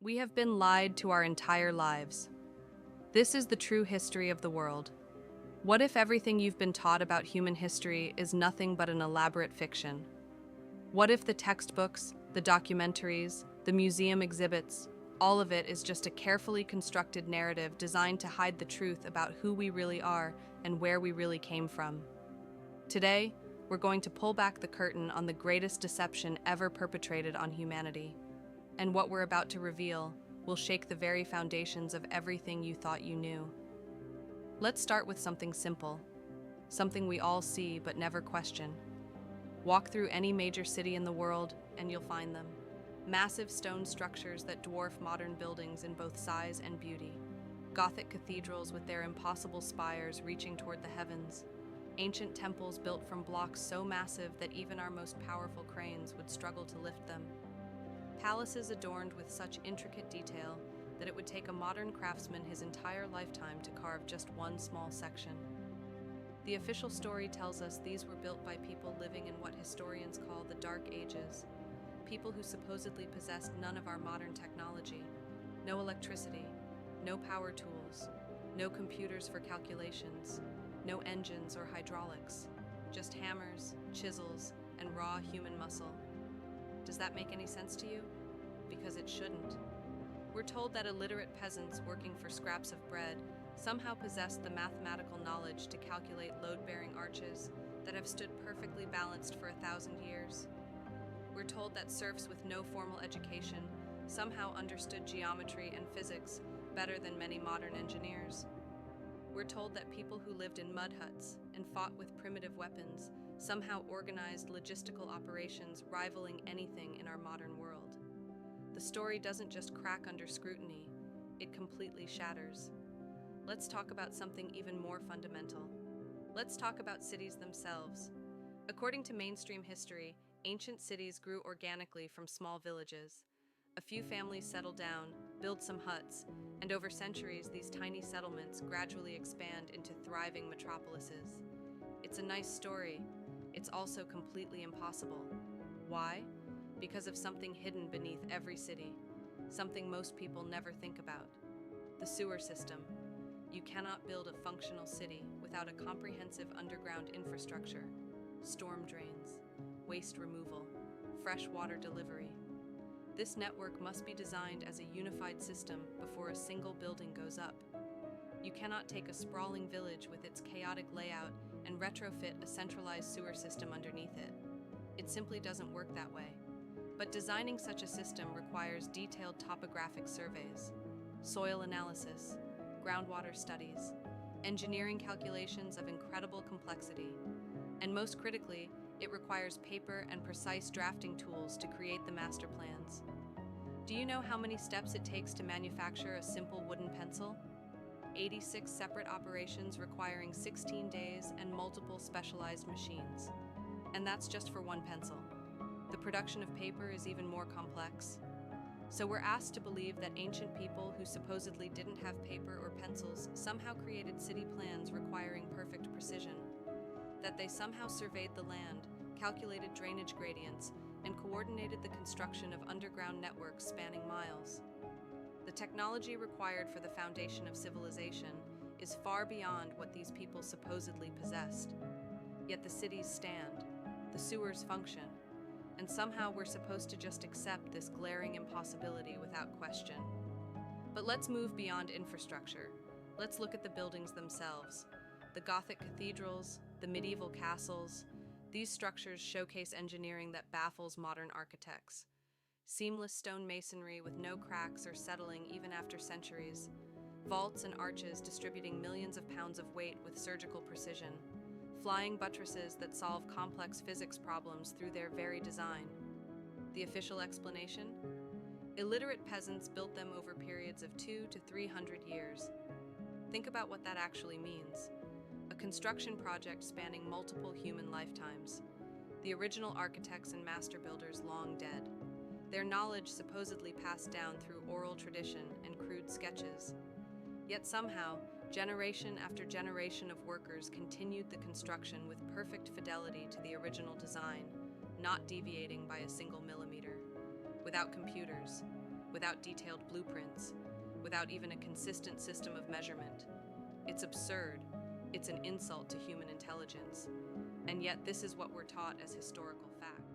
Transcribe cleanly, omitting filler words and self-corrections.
We have been lied to our entire lives. This is the true history of the world. What if everything you've been taught about human history is nothing but an elaborate fiction? What if the textbooks, the documentaries, the museum exhibits, all of it is just a carefully constructed narrative designed to hide the truth about who we really are and where we really came from? Today, we're going to pull back the curtain on the greatest deception ever perpetrated on humanity. And what we're about to reveal will shake the very foundations of everything you thought you knew. Let's start with something simple, something we all see but never question. Walk through any major city in the world and you'll find them. Massive stone structures that dwarf modern buildings in both size and beauty. Gothic cathedrals with their impossible spires reaching toward the heavens. Ancient temples built from blocks so massive that even our most powerful cranes would struggle to lift them. Palaces adorned with such intricate detail that it would take a modern craftsman his entire lifetime to carve just one small section. The official story tells us these were built by people living in what historians call the Dark Ages, people who supposedly possessed none of our modern technology, no electricity, no power tools, no computers for calculations, no engines or hydraulics, just hammers, chisels, and raw human muscle. Does that make any sense to you? Because it shouldn't. We're told that illiterate peasants working for scraps of bread somehow possessed the mathematical knowledge to calculate load-bearing arches that have stood perfectly balanced for 1,000 years. We're told that serfs with no formal education somehow understood geometry and physics better than many modern engineers. We're told that people who lived in mud huts and fought with primitive weapons somehow organized logistical operations rivaling anything in our modern world. The story doesn't just crack under scrutiny, it completely shatters. Let's talk about something even more fundamental. Let's talk about cities themselves. According to mainstream history, ancient cities grew organically from small villages. A few families settled down, built some huts, and over centuries these tiny settlements gradually expand into thriving metropolises. It's a nice story. It's also completely impossible. Why? Because of something hidden beneath every city, something most people never think about. The sewer system. You cannot build a functional city without a comprehensive underground infrastructure, storm drains, waste removal, fresh water delivery. This network must be designed as a unified system before a single building goes up. You cannot take a sprawling village with its chaotic layout and retrofit a centralized sewer system underneath it. It simply doesn't work that way. But designing such a system requires detailed topographic surveys, soil analysis, groundwater studies, engineering calculations of incredible complexity, and most critically, it requires paper and precise drafting tools to create the master plans. Do you know how many steps it takes to manufacture a simple wooden pencil? 86 separate operations requiring 16 days and multiple specialized machines. And that's just for one pencil. The production of paper is even more complex. So we're asked to believe that ancient people who supposedly didn't have paper or pencils somehow created city plans requiring perfect precision. That they somehow surveyed the land, calculated drainage gradients, and coordinated the construction of underground networks spanning miles. The technology required for the foundation of civilization is far beyond what these people supposedly possessed. Yet the cities stand, the sewers function, and somehow we're supposed to just accept this glaring impossibility without question. But let's move beyond infrastructure. Let's look at the buildings themselves. The Gothic cathedrals, the medieval castles, these structures showcase engineering that baffles modern architects. Seamless stone masonry with no cracks or settling even after centuries. Vaults and arches distributing millions of pounds of weight with surgical precision. Flying buttresses that solve complex physics problems through their very design. The official explanation? Illiterate peasants built them over periods of 200 to 300 years. Think about what that actually means. A construction project spanning multiple human lifetimes. The original architects and master builders long dead. Their knowledge supposedly passed down through oral tradition and crude sketches. Yet somehow, generation after generation of workers continued the construction with perfect fidelity to the original design, not deviating by a single millimeter. Without computers, without detailed blueprints, without even a consistent system of measurement. It's absurd. It's an insult to human intelligence. And yet this is what we're taught as historical fact.